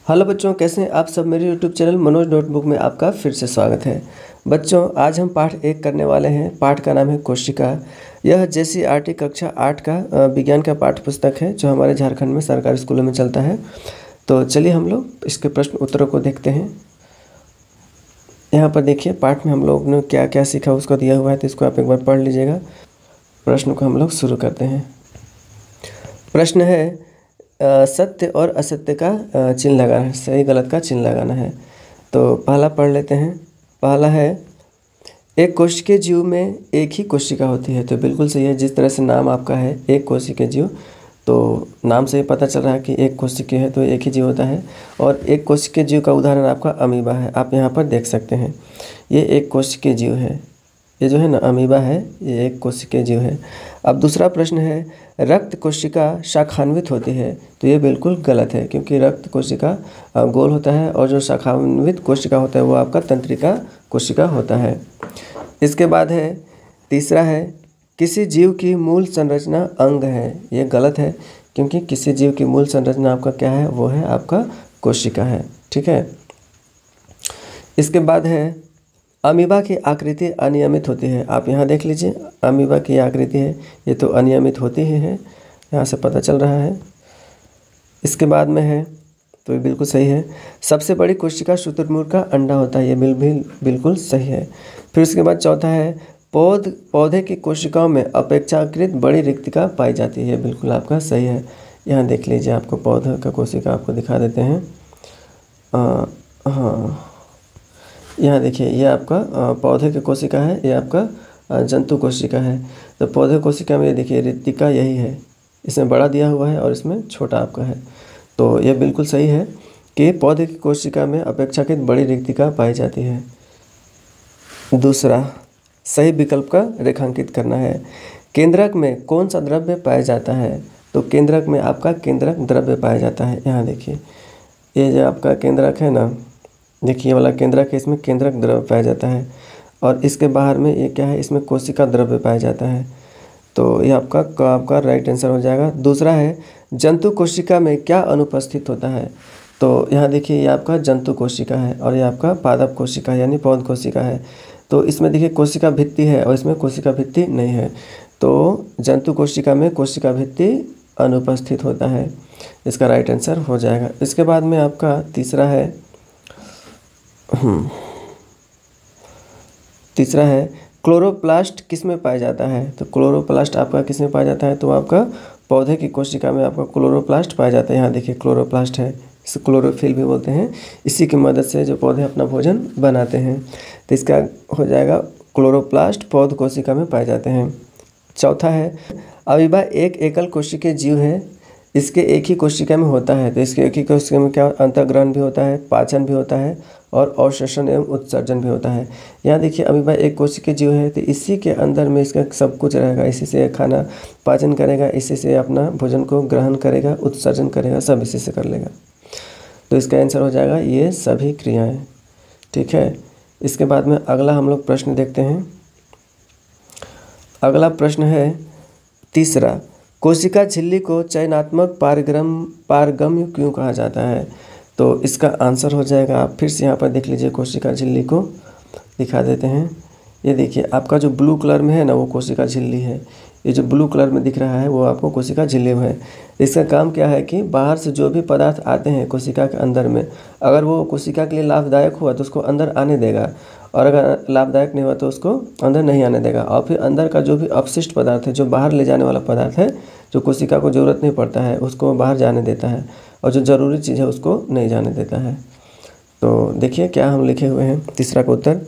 Hello बच्चों, कैसे हैं आप सब। मेरे यूट्यूब चैनल मनोज नोटबुक में आपका फिर से स्वागत है। बच्चों, आज हम पाठ 1 करने वाले हैं। पाठ का नाम है कोशिका। यह JCRT कक्षा 8 का विज्ञान का पाठ्य पुस्तक है जो हमारे झारखंड में सरकारी स्कूलों में चलता है। तो चलिए हम लोग इसके प्रश्न उत्तरों को देखते हैं। यहाँ पर देखिए, पाठ में हम लोग ने क्या क्या सीखा उसको दिया हुआ है, तो इसको आप एक बार पढ़ लीजिएगा। प्रश्न को हम लोग शुरू करते हैं। प्रश्न है, सत्य और असत्य का चिन्ह लगाना है, सही गलत का चिन्ह लगाना है। तो पहला पढ़ लेते हैं। पहला है, एक कोशिकीय जीव में एक ही कोशिका होती है। तो बिल्कुल सही है। जिस तरह से नाम आपका है एक कोशिकीय जीव, तो नाम से ही पता चल रहा है कि एक कोशिकीय है तो एक ही जीव होता है। और एक कोशिकीय जीव का उदाहरण आपका अमीबा है। आप यहाँ पर देख सकते हैं, ये एक कोशिकीय जीव है। ये जो है ना अमीबा है, ये एक कोशिकीय जीव है। अब दूसरा प्रश्न है, रक्त कोशिका शाखान्वित होती है। तो ये बिल्कुल गलत है, क्योंकि रक्त कोशिका गोल होता है और जो शाखान्वित कोशिका होता है वो आपका तंत्रिका कोशिका होता है। इसके बाद है, तीसरा है, किसी जीव की मूल संरचना अंग है। ये गलत है, क्योंकि किसी जीव की मूल संरचना आपका क्या है, वो है आपका कोशिका है। ठीक है। इसके बाद है, अमीबा की आकृति अनियमित होती है। आप यहाँ देख लीजिए, अमीबा की आकृति है, ये तो अनियमित होती ही है, यहाँ से पता चल रहा है। इसके बाद में है, तो ये बिल्कुल सही है, सबसे बड़ी कोशिका शुतुरमुर्ग का अंडा होता है। ये बिल्कुल सही है। फिर उसके बाद चौथा है, पौधे की कोशिकाओं में अपेक्षाकृत बड़ी रिक्तिका पाई जाती है। ये बिल्कुल आपका सही है। यहाँ देख लीजिए, आपको पौधे का कोशिका आपको दिखा देते हैं। हाँ, यहाँ देखिए, ये आपका पौधे की कोशिका है, ये आपका जंतु कोशिका है। तो पौधे कोशिका में ये देखिए रिक्तिका यही है, इसमें बड़ा दिया हुआ है और इसमें छोटा आपका है। तो ये बिल्कुल सही है कि पौधे की कोशिका में अपेक्षाकृत बड़ी रिक्तिका पाई जाती है। दूसरा, सही विकल्प का रेखांकित करना है। केंद्रक में कौन सा द्रव्य पाया जाता है। तो केंद्रक में आपका केंद्रक द्रव्य पाया जाता है। यहाँ देखिए, ये जो आपका केंद्रक है ना, देखिए वाला केंद्रक है, इसमें केंद्रक द्रव्य पाया जाता है। और इसके बाहर में ये क्या है, इसमें कोशिका द्रव्य पाया जाता है। तो ये आपका राइट आंसर हो जाएगा। दूसरा है, जंतु कोशिका में क्या अनुपस्थित होता है। तो यहाँ देखिए, ये आपका जंतु कोशिका है और ये आपका पादप कोशिका है, यानी पौध कोशिका है। तो इसमें देखिए कोशिका भित्ति है और इसमें कोशिका भित्ति नहीं है। तो जंतु कोशिका में कोशिका भित्ति अनुपस्थित होता है। इसका राइट आंसर हो जाएगा। इसके बाद में आपका तीसरा है, क्लोरोप्लास्ट किस में पाया जाता है। तो क्लोरोप्लास्ट आपका किस में पाया जाता है, तो आपका पौधे की कोशिका में आपका क्लोरोप्लास्ट पाया जाता है। यहाँ देखिए क्लोरोप्लास्ट है, इसे क्लोरोफिल भी बोलते हैं। इसी की मदद से जो पौधे अपना भोजन बनाते हैं। तो इसका हो जाएगा, क्लोरोप्लास्ट पौध कोशिका में पाए जाते हैं। चौथा है, अमीबा एक एकल कोशिकीय जीव है, इसके एक ही कोशिका में होता है। तो इसके एक ही कोशिका में क्या, अंतःग्रहण भी होता है, पाचन भी होता है और अवशोषण एवं उत्सर्जन भी होता है। यहाँ देखिए, अमीबा एक कोशिकीय जीव है, तो इसी के अंदर में इसका सब कुछ रहेगा। इसी से खाना पाचन करेगा, इसी से अपना भोजन को ग्रहण करेगा, उत्सर्जन करेगा, सब इसी से कर लेगा। तो इसका आंसर हो जाएगा ये सभी क्रियाएं। ठीक है। इसके बाद में अगला हम लोग प्रश्न देखते हैं। अगला प्रश्न है तीसरा, कोशिका झिल्ली को चयनात्मक पारगम्य क्यों कहा जाता है। तो इसका आंसर हो जाएगा, आप फिर से यहाँ पर देख लीजिए, कोशिका झिल्ली को दिखा देते हैं। ये देखिए, आपका जो ब्लू कलर में है ना, वो कोशिका झिल्ली है। ये जो ब्लू कलर में दिख रहा है वो आपको कोशिका झिल्ली है। इसका काम क्या है कि बाहर से जो भी पदार्थ आते हैं कोशिका के अंदर में, अगर वो कोशिका के लिए लाभदायक हुआ तो उसको अंदर आने देगा, और अगर लाभदायक नहीं हुआ तो उसको अंदर नहीं आने देगा। और फिर अंदर का जो भी अपशिष्ट पदार्थ है, जो बाहर ले जाने वाला पदार्थ है, जो कोशिका को ज़रूरत नहीं पड़ता है, उसको बाहर जाने देता है, और जो ज़रूरी चीज़ है उसको नहीं जाने देता है। तो देखिए क्या हम लिखे हुए हैं। तीसरा का उत्तर,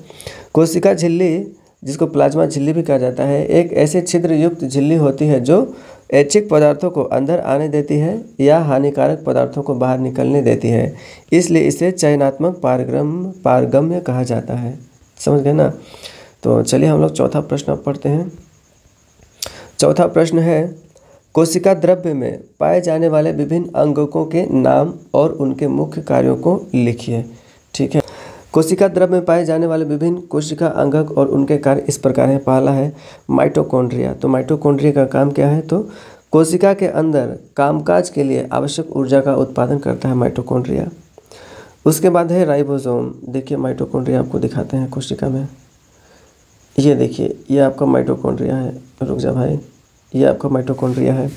कोशिका झिल्ली, जिसको प्लाज्मा झिल्ली भी कहा जाता है, एक ऐसे छिद्र युक्त झिल्ली होती है जो ऐच्छिक पदार्थों को अंदर आने देती है या हानिकारक पदार्थों को बाहर निकलने देती है। इसलिए इसे चयनात्मक पारगम्य कहा जाता है। समझ गए ना। तो चलिए हम लोग चौथा प्रश्न अब पढ़ते हैं। चौथा प्रश्न है, कोशिका द्रव्य में पाए जाने वाले विभिन्न अंगकों के नाम और उनके मुख्य कार्यों को लिखिए। ठीक है। कोशिका द्रव्य में पाए जाने वाले विभिन्न कोशिका अंगक और उनके कार्य इस प्रकार हैं। पहला है माइटोकॉन्ड्रिया। तो माइटोकॉन्ड्रिया का काम क्या है, तो कोशिका के अंदर कामकाज के लिए आवश्यक ऊर्जा का उत्पादन करता है माइटोकॉन्ड्रिया। उसके बाद है राइबोसोम। देखिए माइटोकॉन्ड्रिया आपको दिखाते हैं कोशिका में। ये देखिए, ये आपका माइटोकॉन्ड्रिया है। रुक जा भाई, ये आपका माइटोकॉन्ड्रिया है।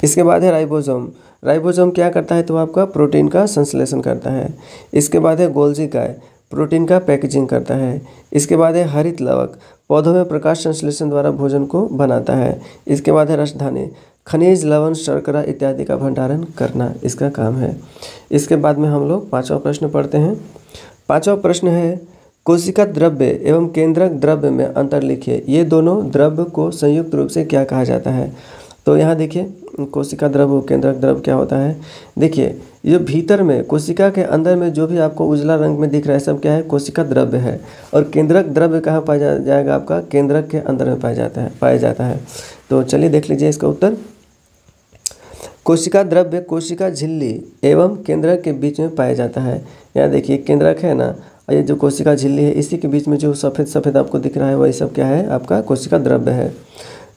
इसके बाद है राइबोसोम। राइबोसोम क्या करता है, तो आपका प्रोटीन का संश्लेषण करता है। इसके बाद है गोल्जी काय, प्रोटीन का पैकेजिंग करता है। इसके बाद है हरित लवक, पौधों में प्रकाश संश्लेषण द्वारा भोजन को बनाता है। इसके बाद है रसधानी, खनिज, लवण, शर्करा इत्यादि का भंडारण करना इसका काम है। इसके बाद में हम लोग 5वां प्रश्न पढ़ते हैं। 5वां प्रश्न है कोशिका द्रव्य एवं केंद्रक द्रव्य में अंतर लिखिए। ये दोनों द्रव्य को संयुक्त रूप से क्या कहा जाता है। तो यहाँ देखिए कोशिका द्रव्य और केंद्रक द्रव्य क्या होता है। देखिए ये भीतर में कोशिका के अंदर में जो भी आपको उजला रंग में दिख रहा है सब क्या है, कोशिका द्रव्य है। और केंद्रक द्रव्य कहाँ पाया जाएगा, आपका केंद्रक के अंदर में पाया जाता है। तो चलिए देख लीजिए इसका उत्तर। कोशिका द्रव्य कोशिका झिल्ली एवं केंद्रक के बीच में पाया जाता है। यहाँ देखिए केंद्रक है ना, ये जो कोशिका झिल्ली है इसी के बीच में जो सफ़ेद सफ़ेद आपको दिख रहा है वही सब क्या है, आपका कोशिका द्रव्य है।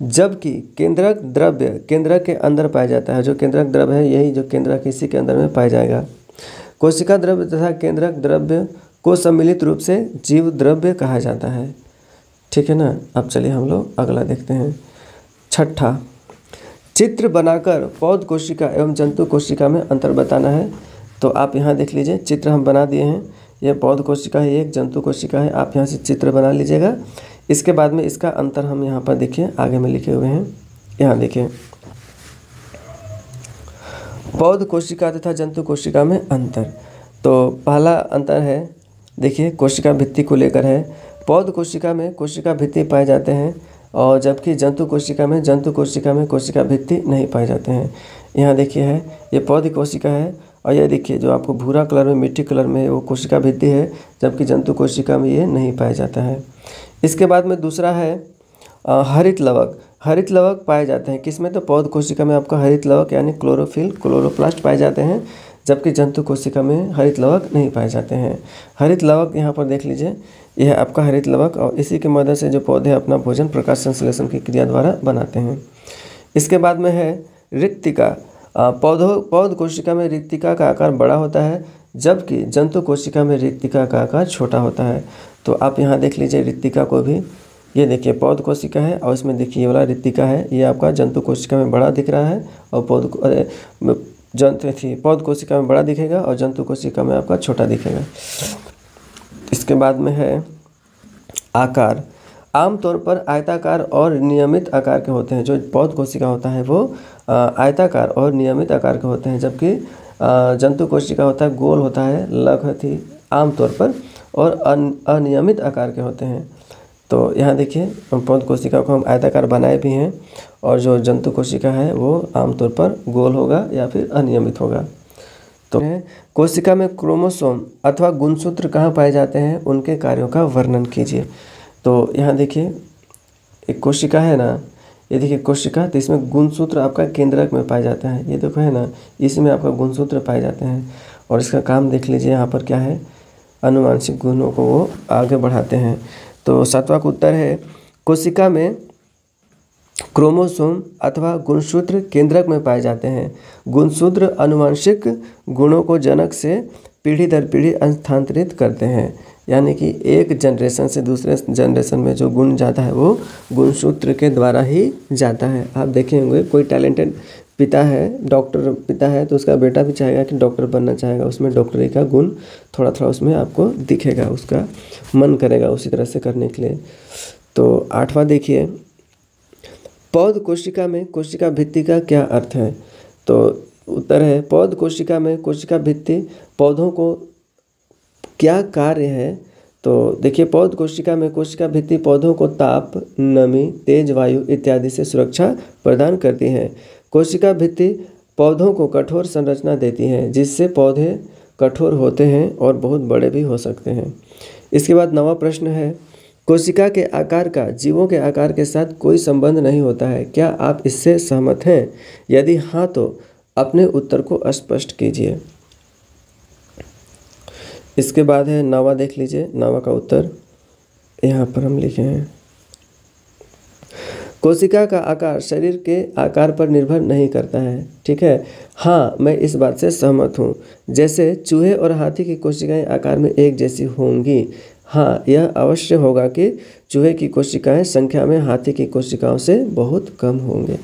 जबकि केंद्रक द्रव्य केंद्रक के अंदर पाया जाता है। जो केंद्रक द्रव्य है यही जो केंद्रक इसी के अंदर में पाया जाएगा। कोशिका द्रव्य तथा केंद्रक द्रव्य को सम्मिलित रूप से जीव द्रव्य कहा जाता है। ठीक है ना। अब चलिए हम लोग अगला देखते हैं। 6ठा, चित्र बनाकर पौध कोशिका एवं जंतु कोशिका में अंतर बताना है। तो आप यहाँ देख लीजिए, चित्र हम बना दिए हैं। यह पौध कोशिका है, एक जंतु कोशिका है। आप यहाँ से चित्र बना लीजिएगा। इसके बाद में इसका अंतर हम यहाँ पर देखिए आगे में लिखे हुए हैं। यहाँ देखिए पौध कोशिका तथा जंतु कोशिका में अंतर। तो पहला अंतर है देखिए कोशिका भित्ति को लेकर है। पौध कोशिका में कोशिका भित्ति पाए जाते हैं और जबकि जंतु कोशिका में कोशिका भित्ति नहीं पाए जाते हैं। यहाँ देखिए है ये पौध कोशिका है और ये देखिए जो आपको भूरा कलर में मिट्टी कलर में वो कोशिका भित्ति है, जबकि जंतु कोशिका में ये नहीं पाया जाता है। इसके बाद में दूसरा है हरित लवक। हरित लवक पाए जाते हैं किसमें, तो पौध कोशिका में आपका हरित लवक यानी क्लोरोफिल क्लोरोप्लास्ट पाए जाते हैं, जबकि जंतु कोशिका में हरित लवक नहीं पाए जाते हैं। हरित लवक यहाँ पर देख लीजिए, यह आपका हरित लवक और इसी की मदद से जो पौधे अपना भोजन प्रकाश संश्लेषण की क्रिया द्वारा बनाते हैं। इसके बाद में है रिक्तिका। पौध कोशिका में रिक्तिका का आकार बड़ा होता है, जबकि जंतु कोशिका में रिक्तिका का आकार छोटा होता है। तो आप यहाँ देख लीजिए रिक्तिका को भी, ये देखिए पौध कोशिका है और इसमें देखिए ये वाला रिक्तिका है, ये आपका जंतु कोशिका में बड़ा दिख रहा है और पौध कोशिका में बड़ा दिखेगा और जंतु कोशिका में आपका छोटा दिखेगा। इसके बाद में है आकार। आमतौर पर आयताकार और नियमित आकार के होते हैं। जो पौध कोशिका होता है वो आयताकार और नियमित आकार के होते हैं, जबकि जंतु कोशिका होता है गोल होता है, लघु आमतौर पर और अनियमित आकार के होते हैं। तो यहाँ देखिए पौध कोशिका को हम आयताकार बनाए भी हैं और जो जंतु कोशिका है वो आमतौर पर गोल होगा या फिर अनियमित होगा। तो कोशिका में क्रोमोसोम अथवा गुणसूत्र कहाँ पाए जाते हैं, उनके कार्यों का वर्णन कीजिए। तो यहाँ देखिए एक कोशिका है ना, ये देखिए कोशिका, तो इसमें गुणसूत्र आपका केंद्रक में पाए जाता है। ये देखो है ना, इसमें आपका गुणसूत्र पाए जाते हैं और इसका काम देख लीजिए यहाँ पर क्या है, अनुवांशिक गुणों को वो आगे बढ़ाते हैं। तो 7वां का उत्तर है कोशिका में क्रोमोसोम अथवा गुणसूत्र केंद्रक में पाए जाते हैं। गुणसूत्र अनुवांशिक गुणों को जनक से पीढ़ी दर पीढ़ी स्थानांतरित करते हैं, यानी कि एक जनरेशन से दूसरे जनरेशन में जो गुण जाता है वो गुणसूत्र के द्वारा ही जाता है। आप देखे होंगे कोई टैलेंटेड पिता है, डॉक्टर पिता है, तो उसका बेटा भी चाहेगा कि डॉक्टर बनना चाहेगा, उसमें डॉक्टरी का गुण थोड़ा थोड़ा उसमें आपको दिखेगा, उसका मन करेगा उसी तरह से करने के लिए। तो 8वां देखिए पौध कोशिका में कोशिका भित्ति का क्या अर्थ है। तो उत्तर है पौध कोशिका में कोशिका भित्ति पौधों को क्या कार्य है। तो देखिए पौध कोशिका में कोशिका भित्ति पौधों को ताप, नमी, तेज वायु इत्यादि से सुरक्षा प्रदान करती है। कोशिका भित्ति पौधों को कठोर संरचना देती है, जिससे पौधे कठोर होते हैं और बहुत बड़े भी हो सकते हैं। इसके बाद 9वां प्रश्न है कोशिका के आकार का जीवों के आकार के साथ कोई संबंध नहीं होता है, क्या आप इससे सहमत हैं? यदि हाँ तो अपने उत्तर को स्पष्ट कीजिए। इसके बाद है 9वां देख लीजिए, 9वां का उत्तर यहाँ पर हम लिखे हैं। कोशिका का आकार शरीर के आकार पर निर्भर नहीं करता है। ठीक है, हाँ मैं इस बात से सहमत हूँ। जैसे चूहे और हाथी की कोशिकाएं आकार में एक जैसी होंगी, हाँ यह अवश्य होगा कि चूहे की कोशिकाएं संख्या में हाथी की कोशिकाओं से बहुत कम होंगे।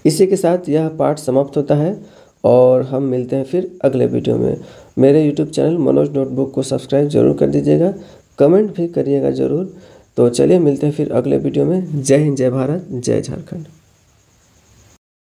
इसी के साथ यह पाठ समाप्त होता है और हम मिलते हैं फिर अगले वीडियो में। मेरे यूट्यूब चैनल मनोज नोटबुक को सब्सक्राइब जरूर कर दीजिएगा, कमेंट भी करिएगा ज़रूर। तो चलिए मिलते हैं फिर अगले वीडियो में। जय हिंद, जय भारत, जय झारखंड।